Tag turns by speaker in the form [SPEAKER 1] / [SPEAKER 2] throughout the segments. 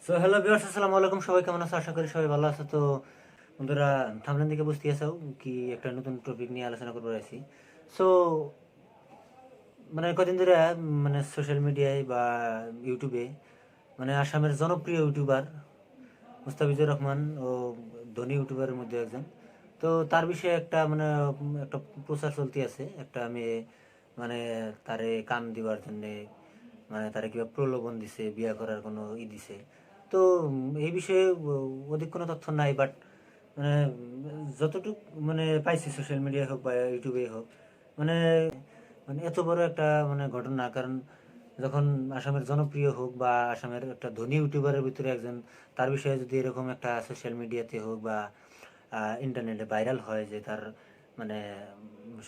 [SPEAKER 1] So hello viewers, আসসালামু আলাইকুম। সবাই কেমন আছো? আশা করি সবাই ভালো আছো। তো বন্ধুরা, থাম্বনেল থেকে বুঝতে আছো কি একটা নতুন টপিক নিয়ে আলোচনা করবো আছি। সো কদিন ধরে সোশ্যাল মিডিয়ায় বা ইউটিউবে আসামের জনপ্রিয় ইউটিউবার মুস্তাফিজুর রহমান ও ধনী ইউটিউবারের মধ্যে একজন। তো তার বিষয়ে একটা প্রচার চলতে আছে। একটা মেয়ে মানে তারে কাম দিবার জন্যে তারা কিবা প্রলোভন দিছে, বিয়া করার কোনো দিছে। তো এই বিষয়ে অধিক কোনো তথ্য নাই, বাট মানে যতটুক পাইছি সোশ্যাল মিডিয়ায় হোক বা ইউটিউবে হোক, মানে এত বড় একটা ঘটনা। কারণ যখন আসামের জনপ্রিয় হোক বা আসামের একটা ধনী ইউটিউবারের ভিতরে একজন, তার বিষয়ে যদি এরকম একটা সোশ্যাল মিডিয়াতে হোক বা ইন্টারনেটে ভাইরাল হয় যে তার মানে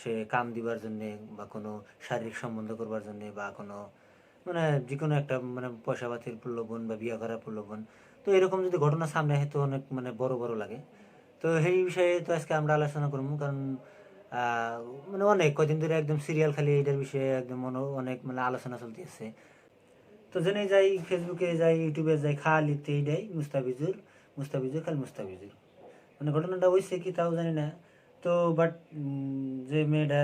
[SPEAKER 1] সে কাম দিবার জন্যে বা কোনো শারীরিক সম্বন্ধ করবার জন্যে বা কোনো যে কোনো একটা পয়সা পাতির প্রলোভন বা বিয়ে করার প্রলোভন, তো এরকম যদি ঘটনা সামনে আসে তো অনেক বড় বড় লাগে। তো এই বিষয়ে তো আজকে আমরা আলোচনা করবো। কারণ আহ, অনেক কদিন ধরে একদম সিরিয়াল খালি এটার বিষয়ে একদম অনেক আলোচনা চলতেছে। তো জেনে যাই, ফেসবুকে যাই, ইউটিউবে যাই, খালি এইটাই মুস্তাফিজুর মুস্তাফিজুর, খালি মুস্তাফিজুর। ঘটনাটা হয়েছে কি তাও জানি না। তো বাট যে মেয়েটা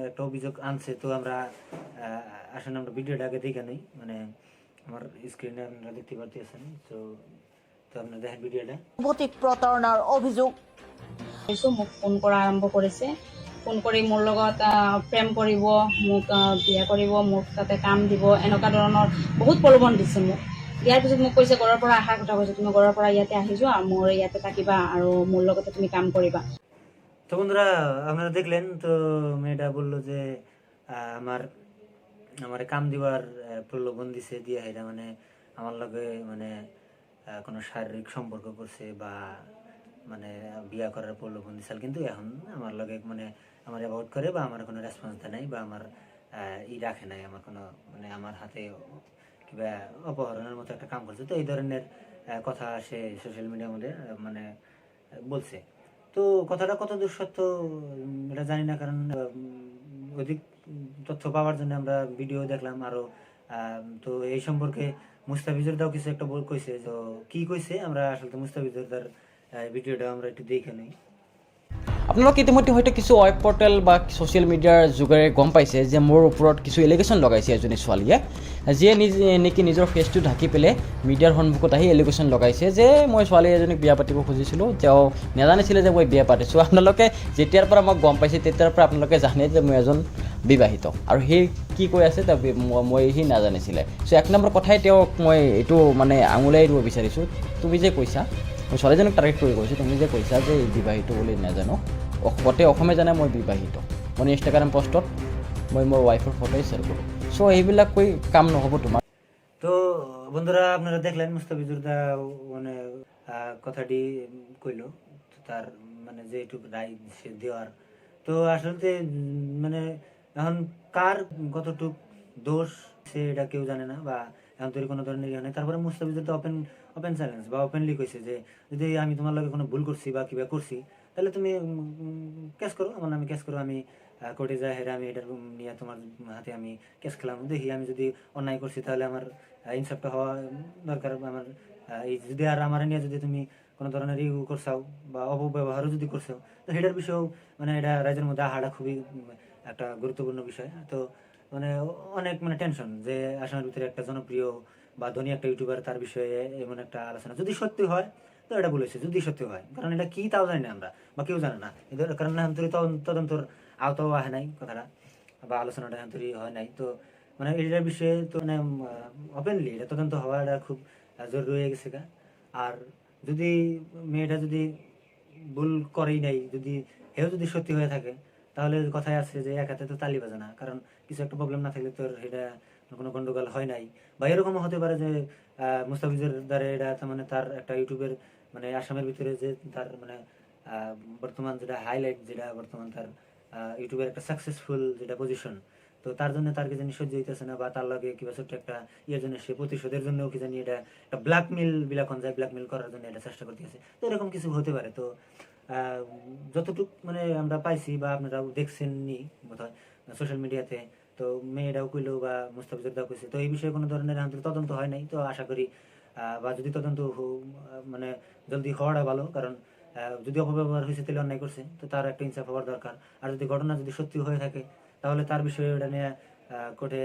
[SPEAKER 1] একটা অভিযোগ আনছে, তো আমরা আসলে আমরা ভিডিওটা আগে দেখে নেই। আমার স্ক্রিনে আপনারা দেখতে পাচ্ছেন। তো তো আপনারা দেখেন ভিডিওটা।
[SPEAKER 2] যুবতী প্ৰতাৰণাৰ অভিযোগ
[SPEAKER 3] মোক ফোন কৰা আৰম্ভ কৰিছে। ফোন কৰি মোৰ লগত প্ৰেম কৰিব, মোক বিয়া কৰিব, মোক তাতে কাম দিব, এনেকুৱা ধৰণৰ বহুত প্ৰলোভন দিছে মোক। দিয়াৰ পিছত মোক কৈছে, ঘৰৰ পৰা অহাৰ কথা কৈছে, তুমি ঘৰৰ পৰা ইয়াতে আহি যোৱা, মোৰ ইয়াতে থাকিবা আৰু মোৰ লগতে তুমি কাম কৰিবা।
[SPEAKER 1] তো বন্ধুরা, আপনারা দেখলেন তো মেয়েটা বললো যে আমার আমার কাম দিবার প্রলোভন দিছে, দিয়া এটা আমার লগে কোনো শারীরিক সম্পর্ক করছে বা বিয়া করার প্রলোভন দিছিল। কিন্তু এখন আমার লগে আমার অ্যাভয়েড করে বা আমার কোনো রেসপন্স দেয় নাই বা আমার রাখে নাই, আমার কোনো আমার হাতে কিবা অপহরণের মতো একটা কাম করছে। তো এই ধরনের কথা সে সোশ্যাল মিডিয়ার মধ্যে বলছে। তো কথাটা কতদূর সত্য এটা জানি না। কারণ অধিক তথ্য পাওয়ার জন্য আমরা ভিডিও দেখলাম আরো। তো এই সম্পর্কে মুস্তাফিজুর দাও কিছু একটা কইছে। তো কি কইছে আমরা আসলে মুস্তাফিজুর দার ভিডিওটা আমরা একটু দেখে নিই।
[SPEAKER 4] আপোনালোকে ইতিমধ্যে হয়তো কিছু ৱেব পৰ্টেল বা ছ'চিয়েল মিডিয়াৰ যোগেৰে গম পাইছে যে মোৰ ওপৰত কিছু এলিগেশ্যন লগাইছে এজনী ছোৱালীয়ে, যিয়ে নেকি নিজৰ ফেচটো ঢাকি পেলাই মিডিয়াৰ সন্মুখত আহি এলিগেশ্যন লগাইছে যে মই ছোৱালী এজনীক বিয়া পাতিব খুজিছিলোঁ, তেওঁ নাজানিছিলে যে মই বিয়া পাতিছোঁ। আপোনালোকে যেতিয়াৰ পৰা মই গম পাইছোঁ তেতিয়াৰ পৰা আপোনালোকে জানে যে মই এজন বিবাহিত, আৰু সেই কি কৈ আছে মই সি নাজানিছিলে। চ' এক নম্বৰ কথাই তেওঁক মই এইটো আঙুলিয়াই দিব বিচাৰিছোঁ, তুমি যে কৈছা, মই ছোৱালীজনীক টাৰ্গেট কৰি কৈছোঁ, তুমি যে কৈছা যে বিবাহিত বুলি নাজানো, গোটেই অসমে জানে মই বিবাহিত। মই ইনষ্টাগ্ৰাম পষ্টত মই মোৰ ৱাইফৰ ফটোই শ্বেয়াৰ কৰোঁ। চ' এইবিলাক কৈ কাম নহ'ব তোমাৰ।
[SPEAKER 1] তো বন্ধুরা, আপনারা দেখলেন মুস্তাফিজুর দা কথাটি কইলো। তো তার যেটুকু রায় সে দেওয়ার, তো আসলে এখন কার কতটুক দোষ সে এটা কেউ জানে না বা এখন তৈরি কোনো ধরনের ইয়ে নেই। তারপরে মুস্তাফিজুর তো ওপেন ওপেন চ্যালেঞ্জ বা ওপেনলি কইছে যে যদি আমি তোমার লগে কোনো ভুল করছি বা কিবা করছি, তাহলে তুমি কেস করো, আমার নামে কেস করো। আমি কোর্টে যাই, হেরে আমি এটার নিয়ে তোমার হাতে আমি কেস খেলাম। দেখি আমি যদি অন্যায় করছি তাহলে আমার ইনসাফটা হওয়া দরকার। আমার এই যদি আর আমার নিয়ে যদি তুমি কোনো ধরনের ইউ করছাও বা অপব্যবহারও যদি করছাও, তো সেটার বিষয়েও এটা রাজ্যের মধ্যে আহাটা খুবই একটা গুরুত্বপূর্ণ বিষয়। তো অনেক টেনশন যে আসামের ভিতরে একটা জনপ্রিয় বা ধনী একটা ইউটিউবার, তার বিষয়ে এমন একটা আলোচনা যদি সত্যি হয়, তো এটা বলেছে যদি সত্যি হয়। কারণ এটা কি তাও জানি না আমরা, বা কেউ জানে না। এদের কারণ এখন তদন্তর আওতাও আহে নাই কথাটা, বা আলোচনাটা এখন তৈরি হয় নাই। তো এটার বিষয়ে তো ওপেনলি এটা তদন্ত হওয়াটা খুব জরুরি হয়ে গেছে গা। আর যদি মেয়েটা যদি ভুল করেই নাই, যদি হেও যদি সত্যি হয়ে থাকে, তাহলে কথায় আছে যে এক হাতে তো তালি বাজে না। কারণ কিছু একটা প্রবলেম না থাকলে তোর এটা কোনো গন্ডগোল হয় নাই। বা এরকমও হতে পারে যে মুস্তাফিজের দ্বারা এটা তার একটা ইউটিউবের আসামের ভিতরে যে তার বর্তমান যেটা হাইলাইট, যেটা বর্তমান তার ইউটিউবের একটা সাকসেসফুল যেটা পজিশন, তো তার জন্য তার কি জানি সহ্য হইতেছে না, বা তার লগে কিবা ছোট্ট একটা ইয়ের জন্য সে প্রতিশোধের জন্য কি জানি এটা একটা ব্ল্যাকমেল বিলাখন যায়, ব্ল্যাকমেল করার জন্য এটা চেষ্টা করতেছে। তো এরকম কিছু হতে পারে। তো যতটুক আমরা পাইছি বা আপনারা দেখছেন নি বোধহয় সোশ্যাল মিডিয়াতে, তো মেয়েটাও কইলো বা মুস্তাফিজুর দাও কইছে, তো এই বিষয়ে কোনো ধরনের তদন্ত হয় নাই। তো আশা করি বা যদি তদন্ত মানে জলদি হওয়াটা ভালো, কারণ যদি অপব্যবহার হয়েছে তাহলে অন্যায় করছে, তো তার একটা ইনসাফ হওয়ার দরকার। আর যদি ঘটনা যদি সত্যি হয়ে থাকে তাহলে তার বিষয়ে ওটা নিয়ে কোর্টে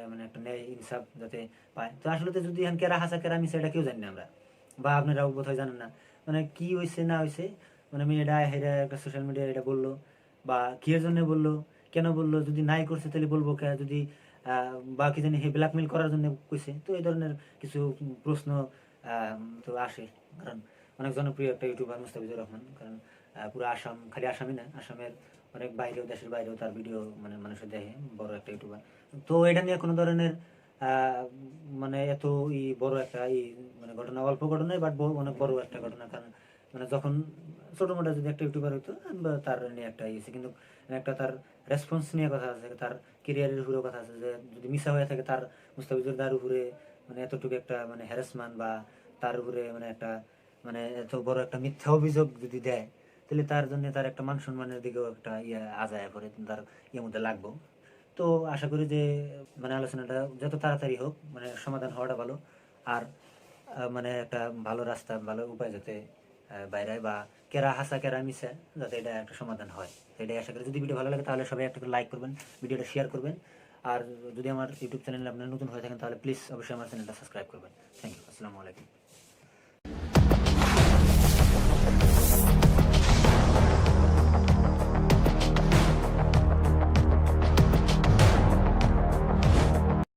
[SPEAKER 1] মানে একটা ন্যায় ইনসাফ যাতে পায়। তো আসলে তো যদি এখন কেরা হাসা কেরা মিশে এটা কেউ জানি না আমরা, বা আপনারাও বোধহয় জানেন না, মানে কি হয়েছে না হয়েছে, মানে মেয়েটা হেরা একটা সোশ্যাল মিডিয়ায় এটা বললো, বা কি এর জন্য বললো, কেন বললো, যদি নাই করছে তাহলে বলবো কে, যদি বা কি জানি ব্ল্যাকমেল করার জন্য কইছে, তো এই ধরনের কিছু প্রশ্ন তো আসে। কারণ অনেক জনপ্রিয় একটা ইউটিউবার মুস্তাফিজুর রহমান, কারণ পুরো আসাম, খালি আসামই না, আসামের অনেক বাইরেও, দেশের বাইরেও তার ভিডিও মানে মানুষের দেখে, বড় একটা ইউটিউবার। তো এটা নিয়ে কোনো ধরনের মানে এত বড় একটা মানে ঘটনা, অল্প ঘটনায় বাট অনেক বড় একটা ঘটনা। কারণ মানে যখন ছোট মোটো যদি একটা ইউটিউবার হইতো বা তার নিয়ে একটা ইয়েছে, কিন্তু একটা তার রেসপন্স নিয়ে কথা আছে, তার কেরিয়ারের উপরেও কথা আছে, যে যদি মিশা হয়ে থাকে তার মুস্তাফিজুর দার উপরে মানে এতটুকু একটা মানে হ্যারাসমেন্ট, বা তার উপরে মানে একটা মানে এত বড় একটা মিথ্যা অভিযোগ যদি দেয়, তাহলে তার জন্য তার একটা মান সম্মানের দিকেও একটা আজায় পড়ে, তার মধ্যে লাগবো। তো আশা করি যে মানে আলোচনাটা যত তাড়াতাড়ি হোক, মানে সমাধান হওয়াটা ভালো। আর মানে একটা ভালো রাস্তা, ভালো উপায় যাতে বাইরে, বা কেরা হাসা কেরা মিশা, যাতে এটা একটা সমাধান হয়, এটাই আশা করি। যদি ভিডিও ভালো লাগে তাহলে সবাই একটা লাইক করবেন, ভিডিওটা শেয়ার করবেন। আর যদি আমার ইউটিউব চ্যানেলে আপনারা নতুন হয়ে থাকেন তাহলে প্লিজ অবশ্যই আমার চ্যানেলটা সাবস্ক্রাইব করবেন। Thank you. আসসালামু আলাইকুম।